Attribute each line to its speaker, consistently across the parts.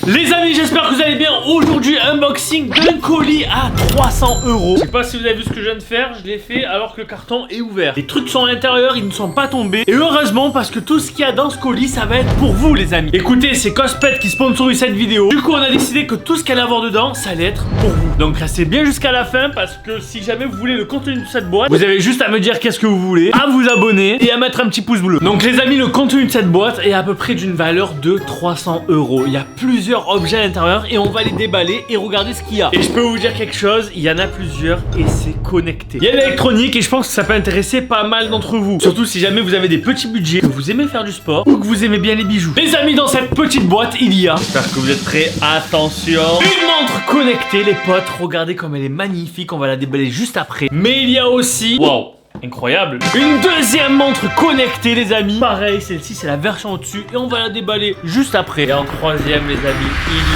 Speaker 1: Les amis, j'espère que vous allez bien. Aujourd'hui, unboxing d'un colis à 300 €. Je sais pas si vous avez vu ce que je viens de faire. Je l'ai fait alors que le carton est ouvert. Les trucs sont à l'intérieur, ils ne sont pas tombés. Et heureusement, parce que tout ce qu'il y a dans ce colis, ça va être pour vous, les amis. Écoutez, c'est Cospet qui sponsorise cette vidéo. Du coup, on a décidé que tout ce qu'il allait avoir dedans, ça allait être pour vous. Donc restez bien jusqu'à la fin, parce que si jamais vous voulez le contenu de cette boîte, vous avez juste à me dire qu'est-ce que vous voulez, à vous abonner et à mettre un petit pouce bleu. Donc les amis, le contenu de cette boîte est à peu près d'une valeur de 300 €. Il y a plusieurs objets à l'intérieur et on va les déballer et regarder ce qu'il y a. Et je peux vous dire quelque chose, il y en a plusieurs et c'est connecté. Il y a l'électronique et je pense que ça peut intéresser pas mal d'entre vous. Surtout si jamais vous avez des petits budgets, que vous aimez faire du sport ou que vous aimez bien les bijoux. Les amis, dans cette petite boîte, il y a... J'espère que vous êtes prêts. Attention. Une montre connectée, les potes. Regardez comme elle est magnifique. On va la déballer juste après. Mais il y a aussi... Waouh, incroyable. Une deuxième montre connectée, les amis. Pareil, celle-ci, c'est la version au-dessus. Et on va la déballer juste après. Et en troisième, les amis,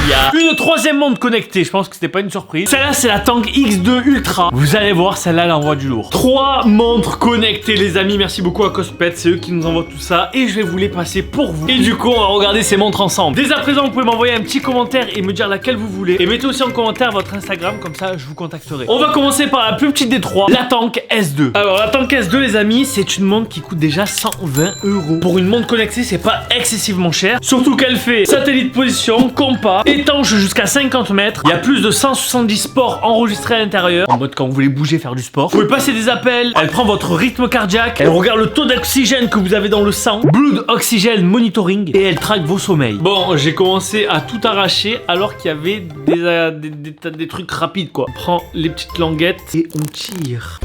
Speaker 1: il y a une troisième montre connectée. Je pense que c'était pas une surprise. Celle-là, c'est la Tank X2 Ultra. Vous allez voir, celle-là, elle envoie du lourd. 3 montres connectées, les amis. Merci beaucoup à Cospet. C'est eux qui nous envoient tout ça. Et je vais vous les passer pour vous. Et du coup, on va regarder ces montres ensemble. Dès à présent, vous pouvez m'envoyer un petit commentaire et me dire laquelle vous voulez. Et mettez aussi en commentaire votre Instagram. Comme ça, je vous contacterai. On va commencer par la plus petite des trois, la Tank S2. Alors, la Tank S2, les amis, c'est une montre qui coûte déjà 120 €. Pour une montre connectée, c'est pas excessivement cher. Surtout qu'elle fait satellite position, compas, étanche jusqu'à 50 mètres. Il y a plus de 170 sports enregistrés à l'intérieur. En mode quand vous voulez bouger, faire du sport. Vous pouvez passer des appels. Elle prend votre rythme cardiaque. Elle regarde le taux d'oxygène que vous avez dans le sang. Blood Oxygen Monitoring. Et elle traque vos sommeils. Bon, j'ai commencé à tout arracher alors qu'il y avait des trucs rapides, quoi. On prend les petites languettes et on tire.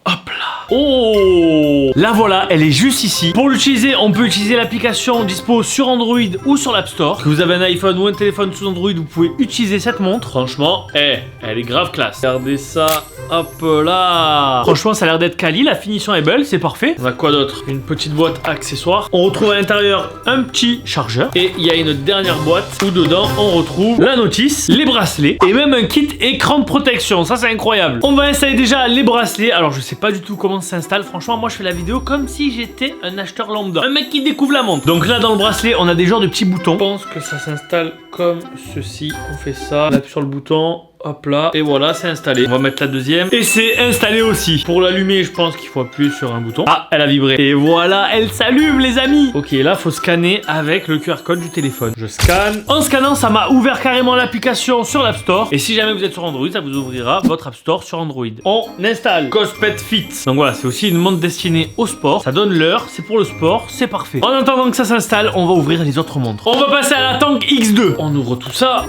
Speaker 1: Hop là. Oh, la voilà, elle est juste ici. Pour l'utiliser, on peut utiliser l'application dispo sur Android ou sur l'App Store. Si vous avez un iPhone ou un téléphone sous Android, vous pouvez utiliser cette montre. Franchement, elle est grave classe. Regardez ça, hop là. Franchement, ça a l'air d'être quali, la finition est belle, c'est parfait. On a quoi d'autre? Une petite boîte accessoire. On retrouve à l'intérieur un petit chargeur. Et il y a une dernière boîte où dedans, on retrouve la notice, les bracelets et même un kit écran de protection. Ça, c'est incroyable. On va installer déjà les bracelets. Alors, je sais pas du tout comment s'installe. Franchement, moi je fais la vidéo comme si j'étais un acheteur lambda, un mec qui découvre la montre. Donc là dans le bracelet on a des genres de petits boutons. Je pense que ça s'installe comme ceci. On fait ça, on appuie sur le bouton. Hop là, et voilà, c'est installé. On va mettre la deuxième. Et c'est installé aussi. Pour l'allumer, je pense qu'il faut appuyer sur un bouton. Ah, elle a vibré. Et voilà, elle s'allume, les amis. Ok, là, faut scanner avec le QR code du téléphone. Je scanne. En scannant, ça m'a ouvert carrément l'application sur l'App Store. Et si jamais vous êtes sur Android, ça vous ouvrira votre App Store sur Android. On installe Cospet Fit. Donc voilà, c'est aussi une montre destinée au sport. Ça donne l'heure, c'est pour le sport, c'est parfait. En attendant que ça s'installe, on va ouvrir les autres montres. On va passer à la Tank X2. On ouvre tout ça.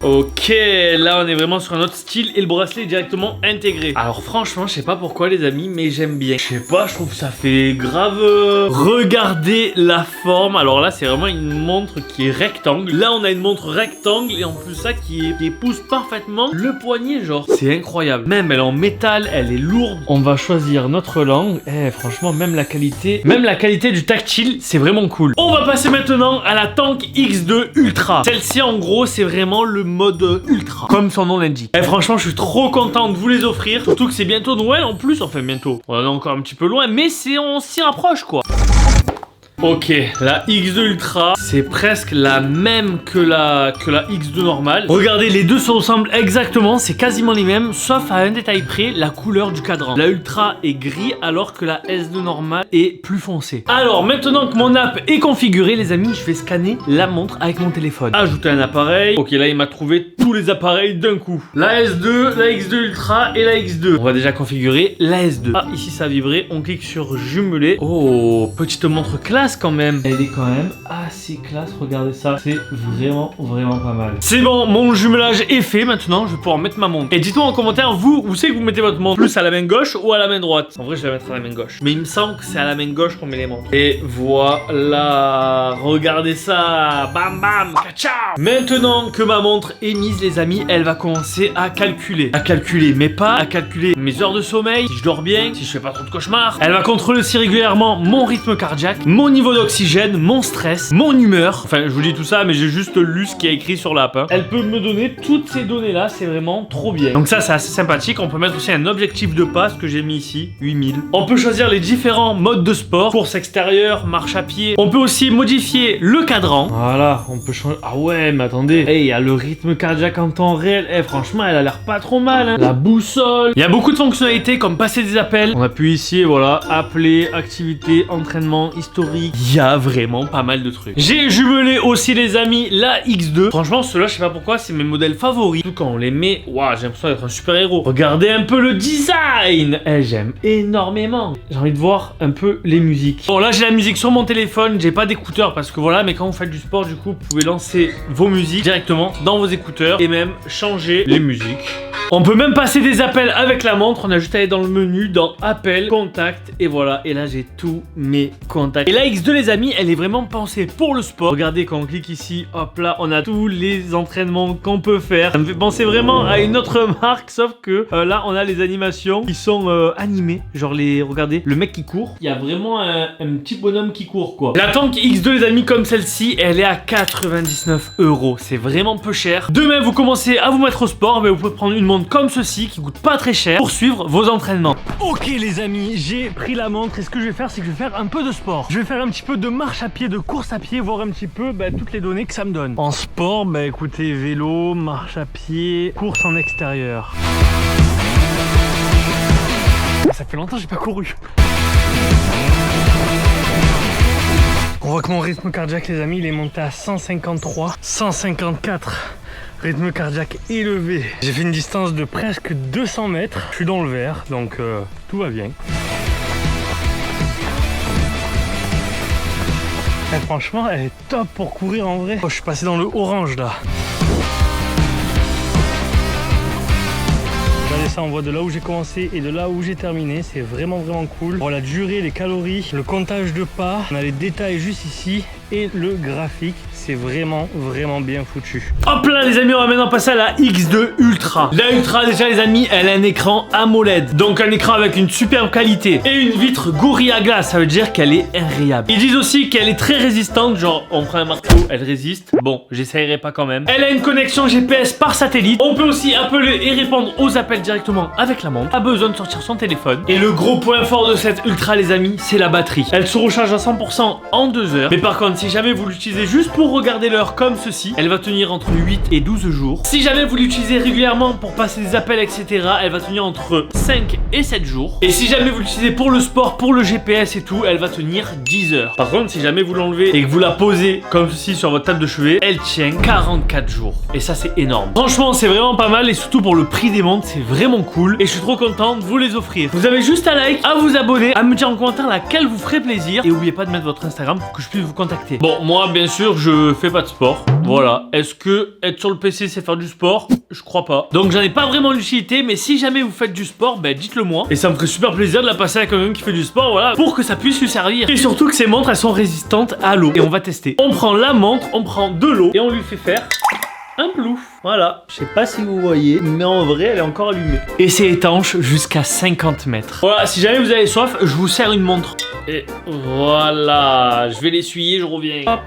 Speaker 1: Ok, là on est vraiment sur un autre style et le bracelet est directement intégré. Alors franchement, je sais pas pourquoi les amis, mais j'aime bien. Je sais pas, je trouve que ça fait grave... Regardez la forme. Alors là, c'est vraiment une montre qui est rectangle. Là, on a une montre rectangle et en plus ça qui épouse parfaitement le poignet, genre. C'est incroyable. Même elle est en métal, elle est lourde. On va choisir notre langue. Franchement, même la qualité du tactile, c'est vraiment cool. On va passer maintenant à la Tank X2 Ultra. Celle-ci, en gros, c'est vraiment le mode ultra, comme son nom l'indique. Franchement, je suis trop content de vous les offrir. Surtout que c'est bientôt Noël en plus. Enfin, bientôt. On en est encore un petit peu loin, mais on s'y rapproche, quoi. Ok, la X2 Ultra, c'est presque la même que la X2 normale. Regardez, les deux se ressemblent exactement, c'est quasiment les mêmes, sauf à un détail près, la couleur du cadran. La Ultra est gris alors que la S2 normale est plus foncée. Alors, maintenant que mon app est configurée, les amis, je vais scanner la montre avec mon téléphone. Ajouter un appareil. Ok, là, il m'a trouvé tous les appareils d'un coup. La S2, la X2 Ultra et la X2. On va déjà configurer la S2. Ah, ici, ça a vibré. On clique sur jumeler. Oh, petite montre classe quand même. Elle est quand même assez classe, regardez ça, c'est vraiment pas mal. C'est bon, mon jumelage est fait, maintenant je vais pouvoir mettre ma montre. Et dites-moi en commentaire, vous savez que vous mettez votre montre plus à la main gauche ou à la main droite? En vrai je vais la mettre à la main gauche, mais il me semble que c'est à la main gauche qu'on met les montres. Et voilà, regardez ça, bam bam, ciao. Maintenant que ma montre est mise, les amis, elle va commencer à calculer, mais pas à calculer mes heures de sommeil, si je dors bien, si je fais pas trop de cauchemars. Elle va contrôler aussi régulièrement mon rythme cardiaque, mon niveau niveau d'oxygène, mon stress, mon humeur. Enfin, je vous dis tout ça, mais j'ai juste lu ce qui a écrit sur l'app. Hein. Elle peut me donner toutes ces données-là, c'est vraiment trop bien. Donc ça, c'est assez sympathique. On peut mettre aussi un objectif de pas, ce que j'ai mis ici, 8000. On peut choisir les différents modes de sport, course extérieure, marche à pied. On peut aussi modifier le cadran. Voilà, on peut changer. Ah ouais, mais attendez. Il y a le rythme cardiaque en temps réel. Franchement, elle a l'air pas trop mal. Hein. La boussole. Il y a beaucoup de fonctionnalités comme passer des appels. On appuie ici, et voilà, appeler, activité, entraînement, historique. Il y a vraiment pas mal de trucs. J'ai jumelé aussi, les amis, la X2. Franchement, ceux-là, je sais pas pourquoi, c'est mes modèles favoris. Surtout quand on les met, waouh, j'ai l'impression d'être un super héros. Regardez un peu le design. J'aime énormément. J'ai envie de voir un peu les musiques. Bon, là, j'ai la musique sur mon téléphone. J'ai pas d'écouteurs parce que voilà, mais quand vous faites du sport, du coup, vous pouvez lancer vos musiques directement dans vos écouteurs et même changer les musiques. On peut même passer des appels avec la montre. On a juste à aller dans le menu, dans appel, contact, et voilà. Et là, j'ai tous mes contacts. Et la X2, les amis, elle est vraiment pensée pour le sport. Regardez, quand on clique ici, hop là, on a tous les entraînements qu'on peut faire. Ça me fait penser vraiment à une autre marque, sauf que là, on a les animations qui sont animées. Genre regardez, le mec qui court. Il y a vraiment un petit bonhomme qui court, quoi. La Tank X2, les amis, comme celle-ci, elle est à 99 €. C'est vraiment peu cher. Demain, vous commencez à vous mettre au sport, mais vous pouvez prendre une montre comme ceci qui coûte pas très cher pour suivre vos entraînements. Ok les amis, j'ai pris la montre et ce que je vais faire, c'est que je vais faire un peu de sport. Je vais faire un petit peu de marche à pied, de course à pied, voir un petit peu toutes les données que ça me donne. En sport, écoutez, vélo, marche à pied, course en extérieur. Ça fait longtemps que j'ai pas couru. On voit que mon rythme cardiaque, les amis, il est monté à 153, 154. Rythme cardiaque élevé. J'ai fait une distance de presque 200 mètres. Je suis dans le vert, donc tout va bien. Et franchement, elle est top pour courir en vrai. Oh, je suis passé dans le orange là. Regardez ça, on voit de là où j'ai commencé et de là où j'ai terminé. C'est vraiment cool. Voilà, la durée, les calories, le comptage de pas. On a les détails juste ici et le graphique. C'est vraiment bien foutu. Hop là les amis, on va maintenant passer à la X2 Ultra. La Ultra, déjà les amis, elle a un écran AMOLED. Donc un écran avec une superbe qualité. Et une vitre Gorilla Glass, ça veut dire qu'elle est invariable. Ils disent aussi qu'elle est très résistante. Genre, on prend un marteau, elle résiste. Bon, j'essayerai pas quand même. Elle a une connexion GPS par satellite. On peut aussi appeler et répondre aux appels directement avec la montre. Pas besoin de sortir son téléphone. Et le gros point fort de cette Ultra les amis, c'est la batterie. Elle se recharge à 100% en 2 heures. Mais par contre, si jamais vous l'utilisez juste pour regarder l'heure comme ceci, elle va tenir entre 8 et 12 jours. Si jamais vous l'utilisez régulièrement pour passer des appels, etc., elle va tenir entre 5 et 7 jours. Et si jamais vous l'utilisez pour le sport, pour le GPS et tout, elle va tenir 10 heures. Par contre, si jamais vous l'enlevez et que vous la posez comme ceci sur votre table de chevet, elle tient 44 jours. Et ça, c'est énorme. Franchement, c'est vraiment pas mal et surtout pour le prix des montres, c'est vraiment cool. Et je suis trop content de vous les offrir. Vous avez juste à like, à vous abonner, à me dire en commentaire laquelle vous ferait plaisir. Et n'oubliez pas de mettre votre Instagram pour que je puisse vous contacter. Bon, moi, bien sûr, je fais pas de sport. Voilà. Est-ce que être sur le PC, c'est faire du sport? Je crois pas. Donc, j'en ai pas vraiment l'utilité. Mais si jamais vous faites du sport, dites-le moi. Et ça me ferait super plaisir de la passer à quelqu'un qui fait du sport. Voilà. Pour que ça puisse lui servir. Et surtout que ces montres, elles sont résistantes à l'eau. Et on va tester. On prend la montre, on prend de l'eau et on lui fait faire un plouf. Voilà, je sais pas si vous voyez, mais en vrai, elle est encore allumée. Et c'est étanche jusqu'à 50 mètres. Voilà, si jamais vous avez soif, je vous sers une montre. Et voilà, je vais l'essuyer, je reviens. Hop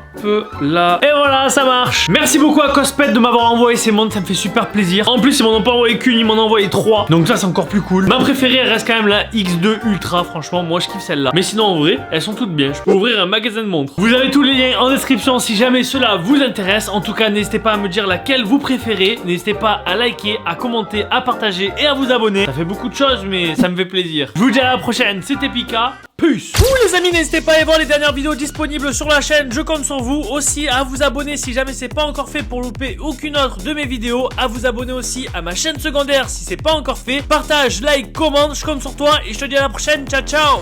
Speaker 1: là. Et voilà, ça marche. Merci beaucoup à Cospet de m'avoir envoyé ces montres, ça me fait super plaisir. En plus, ils m'en ont pas envoyé qu'une, ils m'en ont envoyé 3. Donc ça, c'est encore plus cool. Ma préférée, elle reste quand même la X2 Ultra. Franchement, moi, je kiffe celle-là. Mais sinon, en vrai, elles sont toutes bien. Je peux ouvrir un magasin de montres. Vous avez tous les liens en description si jamais cela vous intéresse. En tout cas, n'hésitez pas à me dire laquelle vous préférez. N'hésitez pas à liker, à commenter, à partager et à vous abonner. Ça fait beaucoup de choses, mais ça me fait plaisir. Je vous dis à la prochaine, c'était Pika. Peace. Les amis, n'hésitez pas à aller voir les dernières vidéos disponibles sur la chaîne. Je compte sur vous aussi à vous abonner si jamais c'est pas encore fait pour louper aucune autre de mes vidéos. À vous abonner aussi à ma chaîne secondaire si c'est pas encore fait. Partage, like, commente, je compte sur toi et je te dis à la prochaine. Ciao, ciao.